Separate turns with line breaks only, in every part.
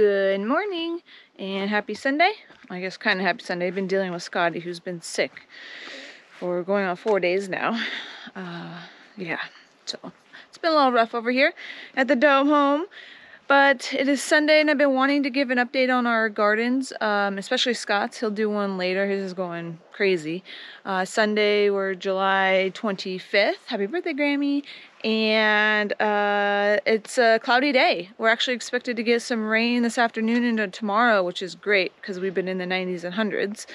Good morning and happy Sunday. I guess kind of happy Sunday. I've been dealing with Scotty, who's been sick for going on 4 days now. Yeah, so it's been a little rough over here at the Dome home. But it is Sunday and I've been wanting to give an update on our gardens, especially Scott's. He'll do one later. His is going crazy. Sunday, we're July 25th. Happy birthday, Grammy. And it's a cloudy day. We're actually expected to get some rain this afternoon into tomorrow, which is great because we've been in the 90s and 100s.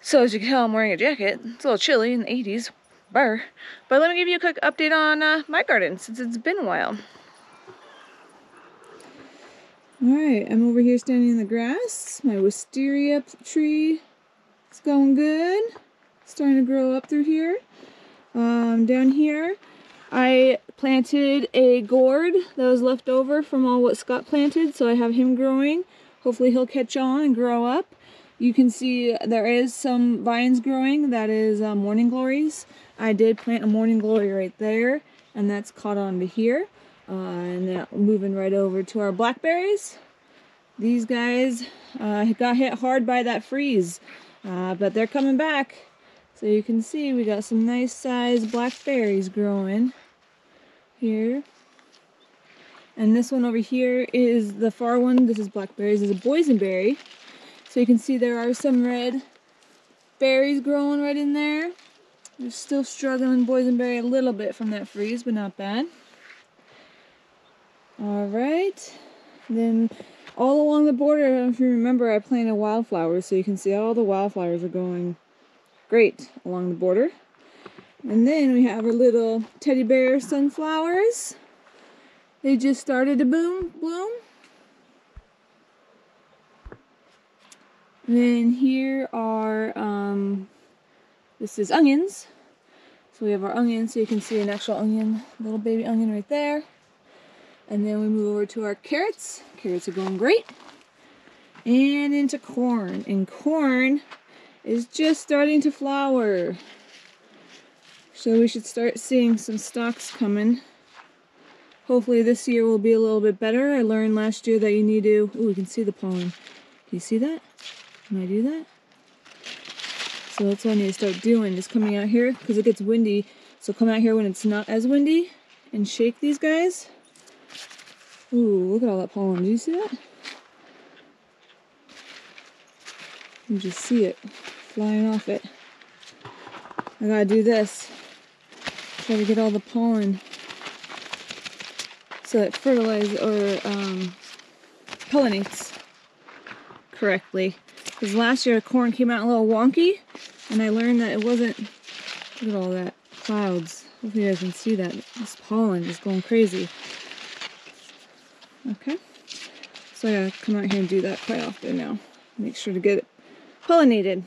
So as you can tell, I'm wearing a jacket. It's a little chilly in the 80s. Brr. But let me give you a quick update on my garden since it's been a while. Alright, I'm over here standing in the grass. My wisteria tree is going good. It's starting to grow up through here. Down here, I planted a gourd that was left over from all what Scott planted, so I have him growing. Hopefully he'll catch on and grow up. You can see there is some vines growing. That is morning glories. I did plant a morning glory right there, and that's caught on to here. And now moving right over to our blackberries. These guys got hit hard by that freeze, but they're coming back. So you can see we got some nice sized blackberries growing here. And this one over here is the far one. This is blackberries. This is a boysenberry. So you can see there are some red berries growing right in there. We're still struggling boysenberry a little bit from that freeze, but not bad. Alright, then all along the border, I don't know if you remember, I planted wildflowers, so you can see all the wildflowers are going great along the border. And then we have our little teddy bear sunflowers. They just started to bloom. And then here are, this is onions. So we have our onions, so you can see an actual onion, little baby onion right there. And then we move over to our carrots. Carrots are going great. And into corn. And corn is just starting to flower. So we should start seeing some stalks coming. Hopefully this year will be a little bit better. I learned last year that you need to... Oh, we can see the pollen. Can you see that? Can I do that? So that's what I need to start doing, is coming out here because it gets windy. So come out here when it's not as windy and shake these guys. Ooh, look at all that pollen. Do you see that? You just see it flying off it. I gotta do this. Try to get all the pollen so it fertilizes or pollinates correctly. Because last year corn came out a little wonky, and I learned that it wasn't. Look at all that clouds. Hopefully you guys can see that. This pollen is going crazy. Okay, so I gotta come out here and do that quite often now. Make sure to get it pollinated.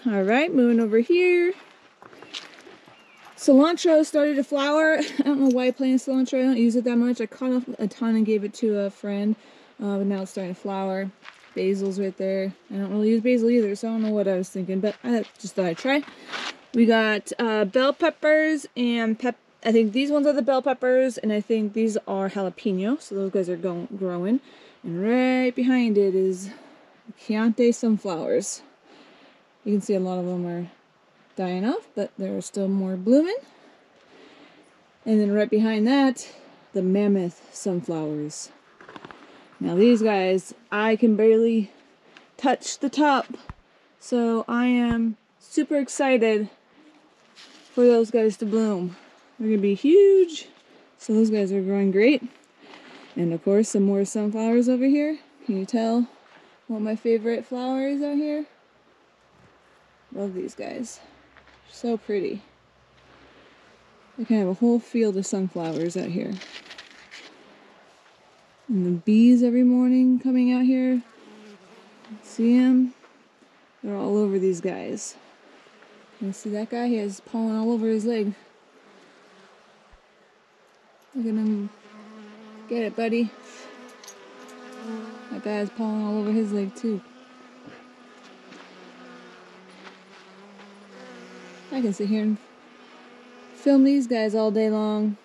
Alright, moving over here. Cilantro started to flower. I don't know why I planted cilantro. I don't use it that much. I cut off a ton and gave it to a friend. But now it's starting to flower. Basil's right there. I don't really use basil either, so I don't know what I was thinking. But I just thought I'd try. We got bell peppers and I think these ones are the bell peppers, and I think these are jalapeno, so those guys are growing. And right behind it is Chianti sunflowers. You can see a lot of them are dying off, but there are still more blooming. And then right behind that, the mammoth sunflowers. Now these guys, I can barely touch the top, so I am super excited for those guys to bloom. They're going to be huge. So those guys are growing great. And of course, some more sunflowers over here. Can you tell what my favorite flower is out here? Love these guys. So pretty. I can have a whole field of sunflowers out here. And the bees every morning coming out here. See them? They're all over these guys. Can you see that guy? He has pollen all over his leg. Look at him. Get it, buddy. That guy has pollen all over his leg, too. I can sit here and film these guys all day long.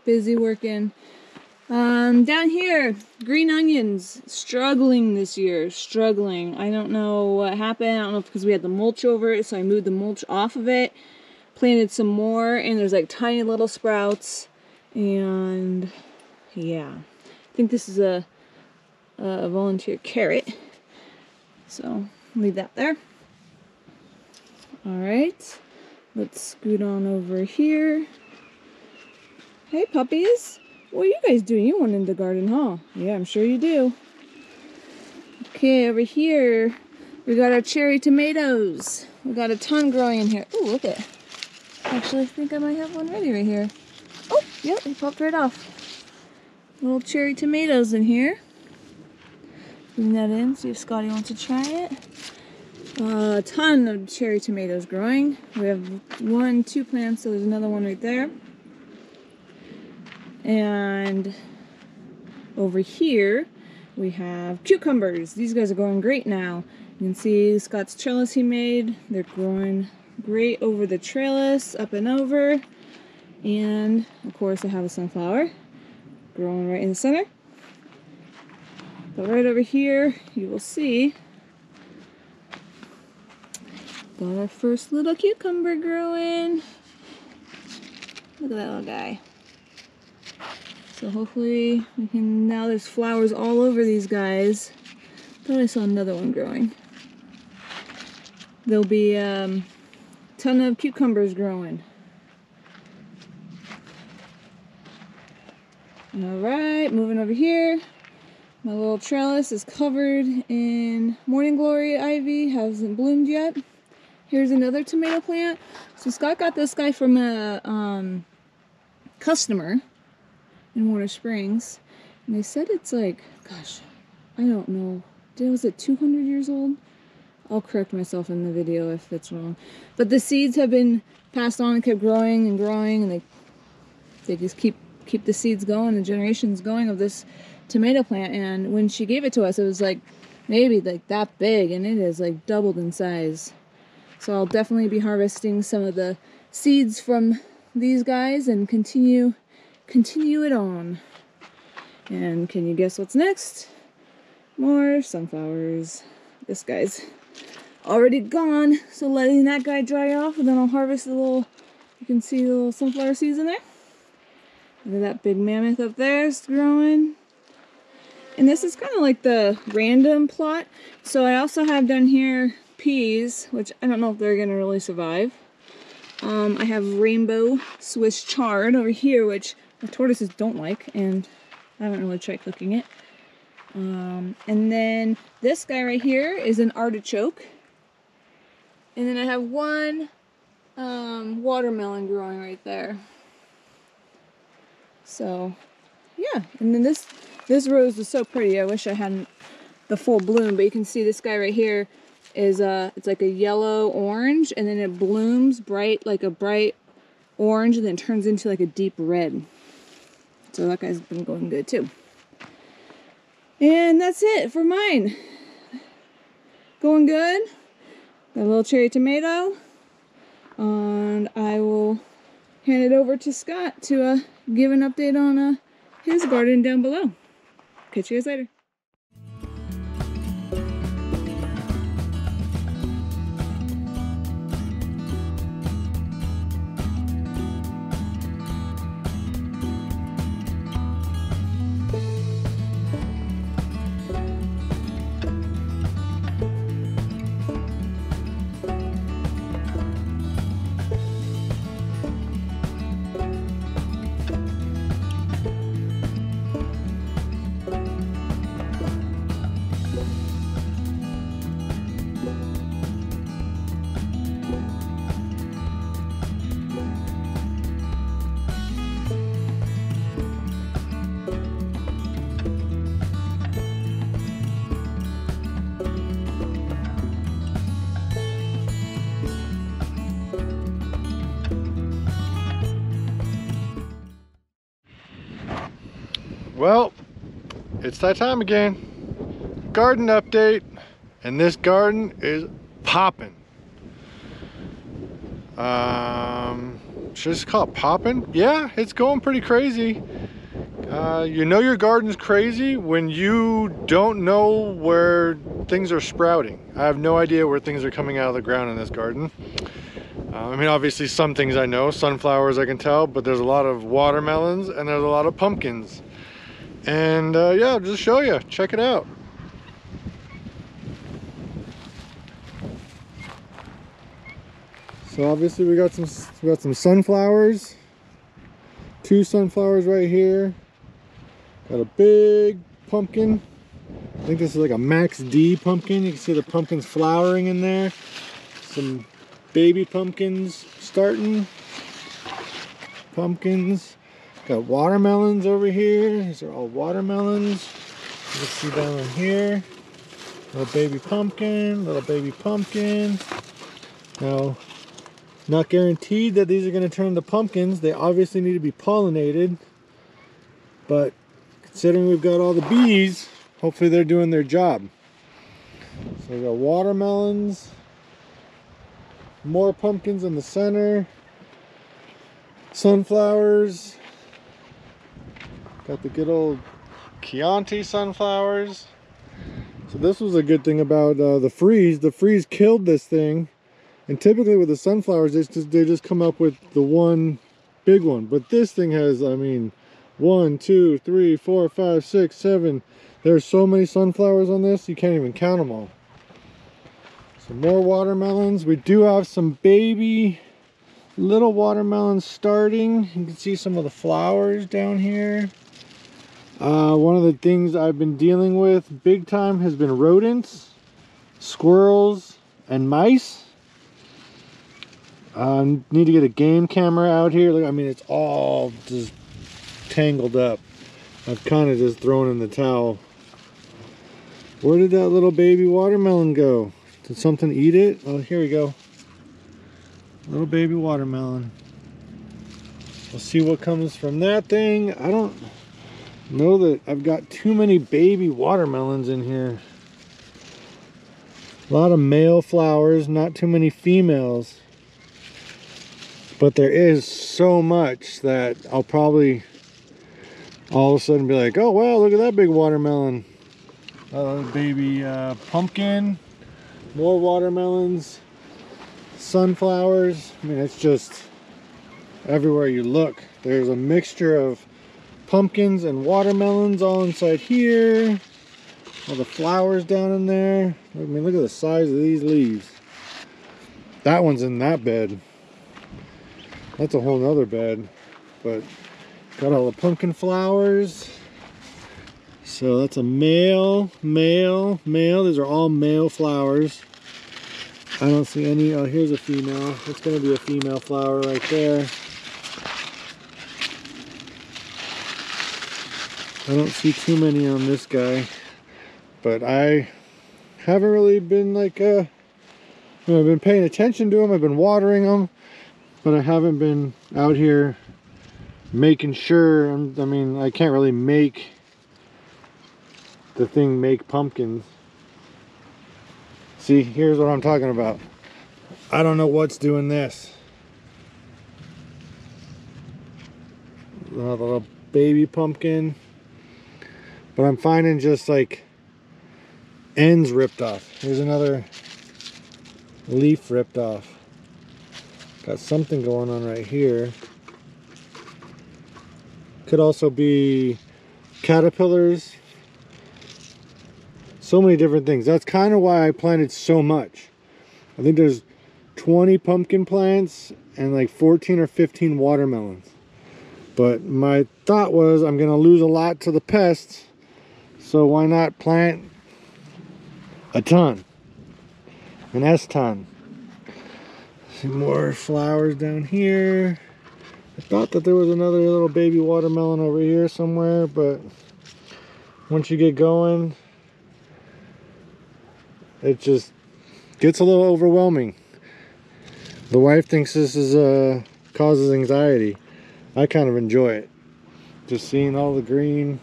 Busy working. Down here, green onions, struggling this year, struggling. I don't know what happened. I don't know if because we had the mulch over it, so I moved the mulch off of it, planted some more, and there's like tiny little sprouts. And yeah, I think this is a volunteer carrot, so leave that there. All right, let's scoot on over here. Hey puppies, what are you guys doing? You want in the garden, huh? Yeah, I'm sure you do. Okay, over here we got our cherry tomatoes. We got a ton growing in here. Oh, look at, actually I think I might have one ready right here. Oh, yep, they popped right off. Little cherry tomatoes in here. Bring that in, see if Scotty wants to try it. A ton of cherry tomatoes growing. We have 1, 2 plants, so there's another one right there. And over here we have cucumbers. These guys are growing great now. You can see Scott's trellis he made. They're growing great over the trellis, up and over. And of course I have a sunflower growing right in the center. But right over here you will see got our first little cucumber growing. Look at that little guy. So hopefully we can, now there's flowers all over these guys. Thought I saw another one growing. There'll be a ton of cucumbers growing. Alright, moving over here. My little trellis is covered in morning glory ivy, hasn't bloomed yet. Here's another tomato plant. So Scott got this guy from a customer in Warner Springs, and they said it's like, gosh, I don't know, was it 200 years old? I'll correct myself in the video if that's wrong. But the seeds have been passed on and kept growing and growing, and they just keep the seeds going, the generations going of this tomato plant. And when she gave it to us, it was like maybe like that big, and it is like doubled in size. So I'll definitely be harvesting some of the seeds from these guys and continue it on. And can you guess what's next? More sunflowers. This guy's already gone, so letting that guy dry off, and then I'll harvest the little, you can see the little sunflower seeds in there. Look at that big mammoth up there, it's growing. And this is kind of like the random plot. So I also have down here peas, which I don't know if they're gonna really survive. I have rainbow Swiss chard over here, which the tortoises don't like, and I haven't really tried cooking it. And then this guy right here is an artichoke. And then I have one watermelon growing right there. So, yeah. And then this rose is so pretty. I wish I hadn't the full bloom, but you can see this guy right here is it's like a yellow orange, and then it blooms bright, like a bright orange, and then turns into like a deep red. So that guy's been going good too. And that's it for mine. Going good. Got a little cherry tomato. And I will hand it over to Scott to give an update on his garden down below. Catch you guys later.
Well, it's that time again. Garden update, and this garden is popping. Should I just call it popping? Yeah, it's going pretty crazy. You know your garden's crazy when you don't know where things are sprouting. I have no idea where things are coming out of the ground in this garden. I mean, obviously some things I know, sunflowers I can tell, but there's a lot of watermelons and there's a lot of pumpkins. And yeah, I'll just show you, check it out. So obviously we got some sunflowers. 2 sunflowers right here. Got a big pumpkin. I think this is like a Max D pumpkin. You can see the pumpkins flowering in there. Some baby pumpkins starting. Pumpkins. Got watermelons over here. These are all watermelons. You can see down in here. Little baby pumpkin, little baby pumpkin. Now, not guaranteed that these are going to turn into pumpkins. They obviously need to be pollinated. But considering we've got all the bees, hopefully they're doing their job. So we got watermelons, more pumpkins in the center, sunflowers, got the good old Chianti sunflowers. So this was a good thing about the freeze. The freeze killed this thing, and typically with the sunflowers they just come up with the one big one, but this thing has, I mean, 1, 2, 3, 4, 5, 6, 7. There's so many sunflowers on this, you can't even count them all. Some more watermelons. We do have some baby little watermelons starting. You can see some of the flowers down here. One of the things I've been dealing with big time has been rodents, squirrels, and mice. Need to get a game camera out here. Look, I mean, it's all just tangled up. I've kind of just thrown in the towel. Where did that little baby watermelon go? Did something eat it? Oh, here we go. Little baby watermelon. We'll see what comes from that thing. I don't know that I've got too many baby watermelons in here. A lot of male flowers, not too many females. But there is so much that I'll probably all of a sudden be like, oh wow, look at that big watermelon. Baby pumpkin, more watermelons, sunflowers. I mean, it's just everywhere you look. There's a mixture of pumpkins and watermelons all inside here. All the flowers down in there. I mean, look at the size of these leaves. That one's in that bed. That's a whole nother bed. But got all the pumpkin flowers. So that's a male. These are all male flowers. I don't see any. Oh, here's a female. It's going to be a female flower right there. I don't see too many on this guy. But I haven't really been like, I've been paying attention to them. I've been watering them. But I haven't been out here making sure. I mean, I can't really make the thing make pumpkins. See, here's what I'm talking about. I don't know what's doing this. Another little baby pumpkin. But I'm finding just like ends ripped off. Here's another leaf ripped off. Got something going on right here. Could also be caterpillars. So many different things. That's kind of why I planted so much. I think there's 20 pumpkin plants and like 14 or 15 watermelons. But my thought was I'm gonna lose a lot to the pests, so why not plant a ton, an S-ton. Some more flowers down here. I thought that there was another little baby watermelon over here somewhere, but once you get going, it just gets a little overwhelming. The wife thinks this is causes anxiety. I kind of enjoy it. Just seeing all the green.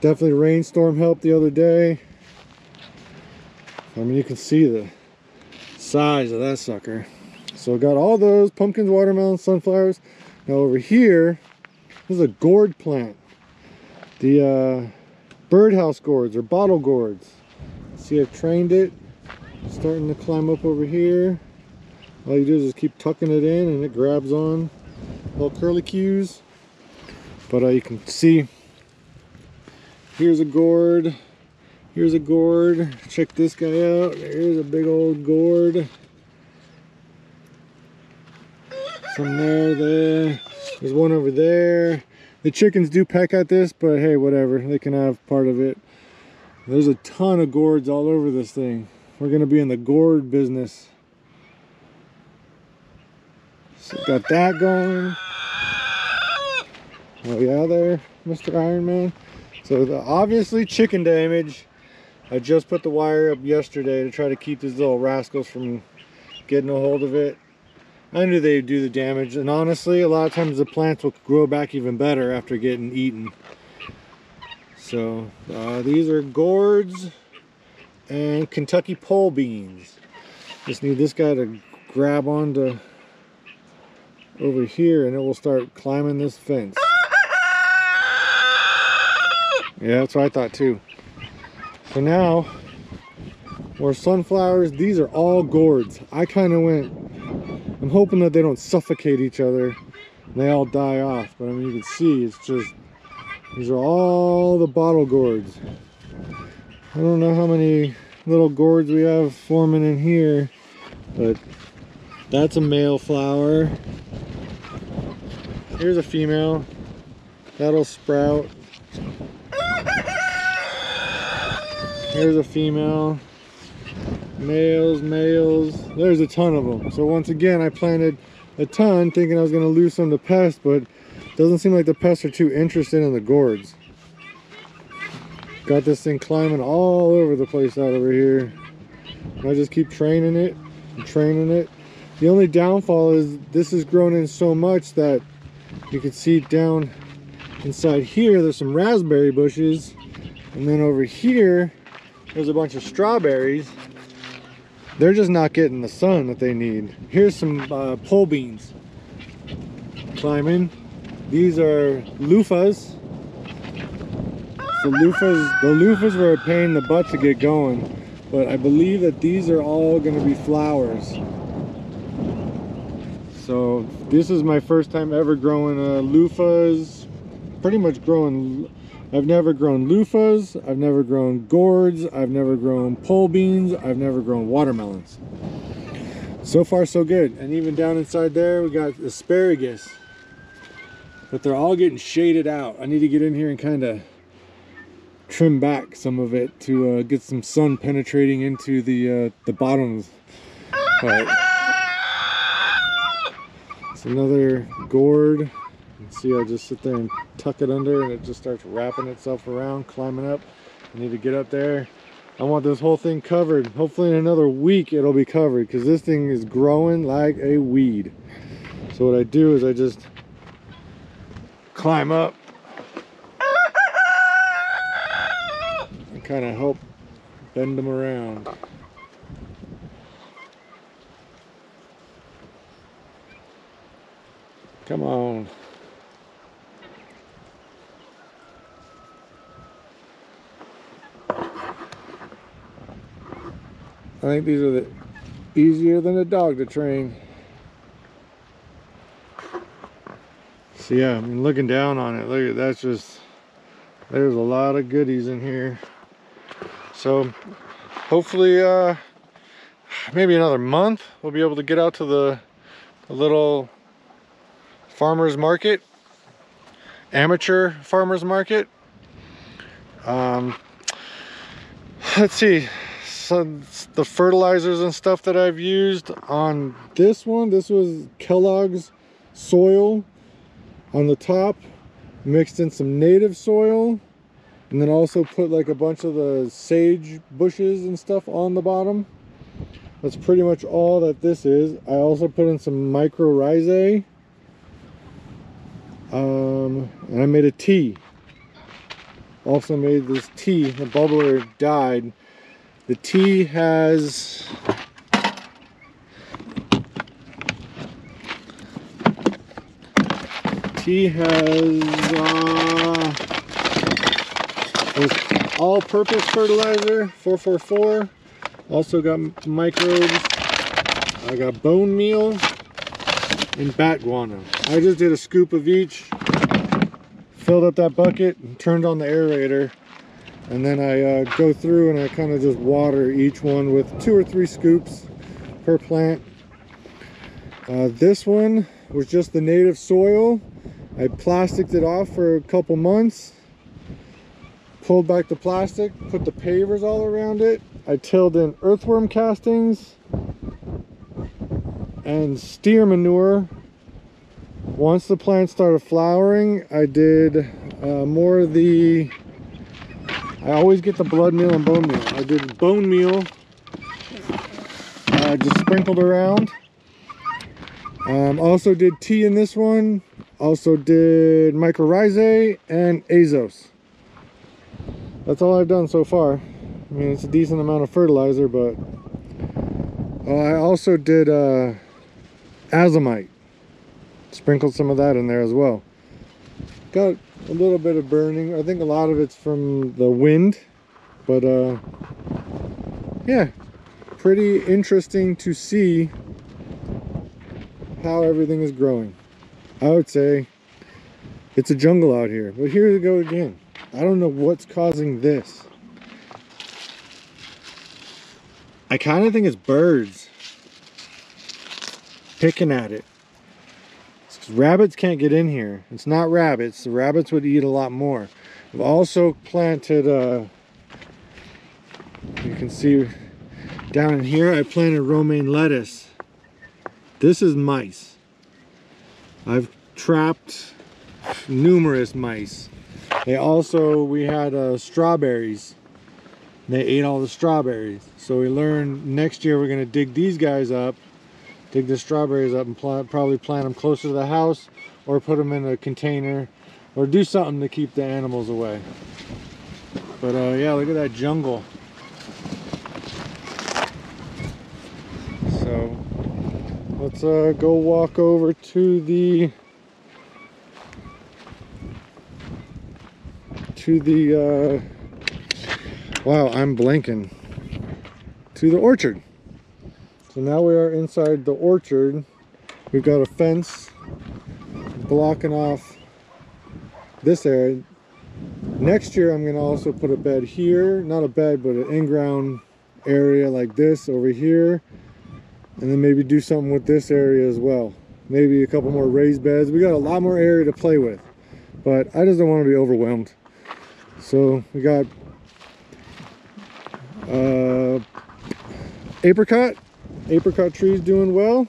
Definitely rainstorm helped the other day. I mean, you can see the size of that sucker. So I got all those pumpkins, watermelons, sunflowers. Now over here, this is a gourd plant. the birdhouse gourds or bottle gourds. See, I've trained it. It's starting to climb up over here. All you do is just keep tucking it in and it grabs on. Little curlicues. But you can see, here's a gourd. Here's a gourd. Check this guy out. Here's a big old gourd. Some there. There's one over there. The chickens do peck at this, but hey, whatever. They can have part of it. There's a ton of gourds all over this thing. We're going to be in the gourd business. So got that going. Oh yeah, there, Mr. Iron Man. So obviously chicken damage. I just put the wire up yesterday to try to keep these little rascals from getting a hold of it. I knew they'd do the damage, and honestly, a lot of times the plants will grow back even better after getting eaten. So these are gourds and Kentucky pole beans. Just need this guy to grab onto over here and it will start climbing this fence. Yeah, that's what I thought too. So now, more sunflowers. These are all gourds. I kind of went, I'm hoping that they don't suffocate each other and they all die off. But I mean, you can see it's just, these are all the bottle gourds. I don't know how many little gourds we have forming in here, but that's a male flower. Here's a female. That'll sprout. Here's a female. Males. There's a ton of them. So once again, I planted a ton thinking I was going to lose some to pests, but it doesn't seem like the pests are too interested in the gourds. Got this thing climbing all over the place out over here. And I just keep training it and training it. The only downfall is this has grown in so much that you can see down inside here there's some raspberry bushes, and then over here there's a bunch of strawberries. They're just not getting the sun that they need. Here's some pole beans climbing. These are loofahs. The loofahs were a pain in the butt to get going, but I believe that these are all going to be flowers. So this is my first time ever growing loofahs. Pretty much growing, I've never grown loofahs, I've never grown gourds, I've never grown pole beans, I've never grown watermelons. So far so good. And even down inside there we got asparagus, but they're all getting shaded out. I need to get in here and kind of trim back some of it to get some sun penetrating into the bottoms. But it's another gourd. See, I just sit there and tuck it under and it just starts wrapping itself around, climbing up. I need to get up there. I want this whole thing covered. Hopefully in another week it'll be covered, because this thing is growing like a weed. So what I do is I just climb up and kind of help bend them around. Come on. I think these are easier than a dog to train. So yeah, I mean, looking down on it, look at that's just, there's a lot of goodies in here. So hopefully maybe another month we'll be able to get out to the little farmers market, amateur farmers market. Let's see, so the fertilizers and stuff that I've used on this one, this was Kellogg's soil on the top, mixed in some native soil, and then also put like a bunch of the sage bushes and stuff on the bottom. That's pretty much all that this is. I also put in some mycorrhizae, and I made a tea. Also made this tea. The bubbler died. The tea has with all-purpose fertilizer, 444. Also got microbes. I got bone meal and bat guano. I just did a scoop of each, filled up that bucket, and turned on the aerator. And then I go through and I kind of just water each one with 2 or 3 scoops per plant. This one was just the native soil. I plasticed it off for a couple months, pulled back the plastic, put the pavers all around it. I tilled in earthworm castings and steer manure. Once the plants started flowering, I did more of the, I always get the blood meal and bone meal. I did bone meal, just sprinkled around. Also did tea in this one. Also did mycorrhizae and azos. That's all I've done so far. I mean, it's a decent amount of fertilizer, but I also did azomite. Sprinkled some of that in there as well. Got a little bit of burning. I think a lot of it's from the wind, but yeah, pretty interesting to see how everything is growing. I would say it's a jungle out here, but here we go again. I don't know what's causing this. I kind of think it's birds picking at it. Rabbits can't get in here. It's not rabbits. The rabbits would eat a lot more. I've also planted, you can see down in here, I planted romaine lettuce. This is mice. I've trapped numerous mice. We had strawberries. They ate all the strawberries. So we learned next year we're gonna dig these guys up, dig the strawberries up and probably plant them closer to the house, or put them in a container, or do something to keep the animals away. But yeah, look at that jungle. So let's go walk over to the wow, I'm blanking, to the orchard. So now we are inside the orchard. We've got a fence blocking off this area. Next year I'm going to also put a bed here, not a bed, but an in-ground area like this over here, and then maybe do something with this area as well. Maybe a couple more raised beds. We got a lot more area to play with, but I just don't want to be overwhelmed. So we got apricot trees doing well.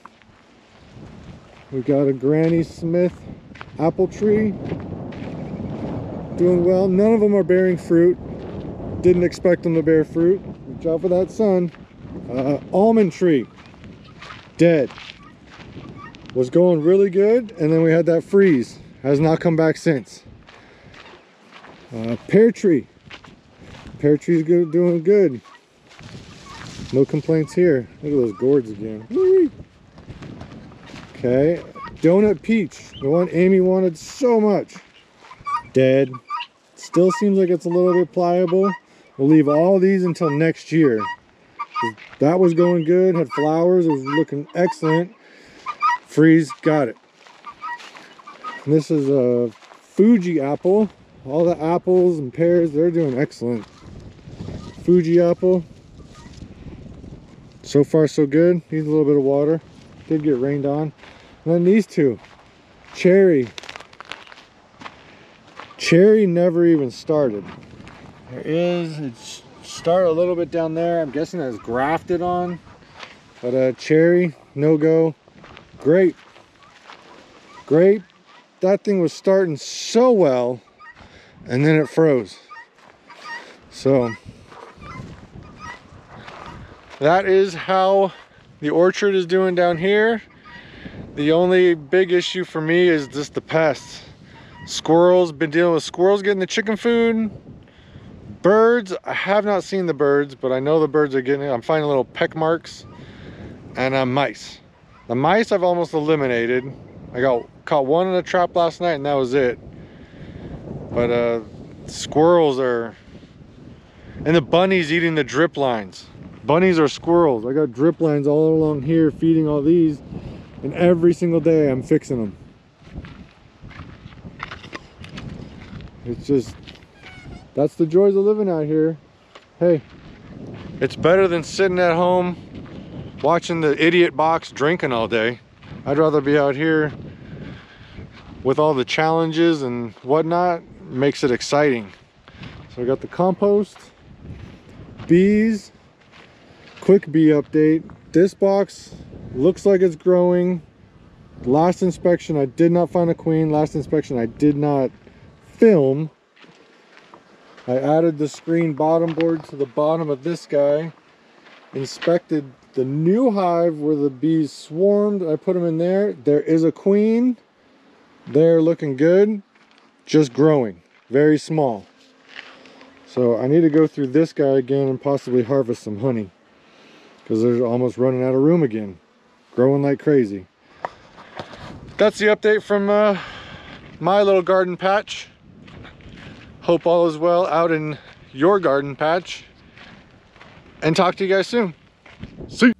We got a Granny Smith apple tree doing well. None of them are bearing fruit. Didn't expect them to bear fruit. Watch out for that sun. Almond tree, dead. Was going really good, and then we had that freeze. Has not come back since. Pear tree's good, doing good. No complaints here. Look at those gourds again. Whee! Okay, donut peach, the one Amy wanted so much, dead. Still seems like it's a little bit pliable. We'll leave all these until next year. That was going good, had flowers, it was looking excellent. Freeze, got it. And this is a Fuji apple. All the apples and pears, they're doing excellent. Fuji apple. So far so good. Needs a little bit of water. Did get rained on. And then these two. Cherry. Cherry never even started. It's started a little bit down there. I'm guessing that's grafted on. But cherry, no go. Grape. Grape. That thing was starting so well, and then it froze. So that is how the orchard is doing down here. The only big issue for me is just the pests. Squirrels, been dealing with squirrels getting the chicken food. Birds, I have not seen the birds, but I know the birds are getting it. I'm finding little peck marks. And mice. The mice I've almost eliminated. I caught one in a trap last night and that was it. But squirrels are And the bunnies eating the drip lines. Bunnies are squirrels. I got drip lines all along here feeding all these, and every single day I'm fixing them. It's just, that's the joys of living out here. Hey, it's better than sitting at home watching the idiot box drinking all day. I'd rather be out here with all the challenges and whatnot. Makes it exciting. So I got the compost, bees, quick bee update. This box looks like it's growing. Last inspection I did not find a queen. Last inspection I did not film. I added the screen bottom board to the bottom of this guy, inspected the new hive where the bees swarmed. I put them in there. There is a queen. They're looking good, just growing, very small. So I need to go through this guy again and possibly harvest some honey, because they're almost running out of room again, growing like crazy. That's the update from my little garden patch. Hope all is well out in your garden patch, and talk to you guys soon. See you.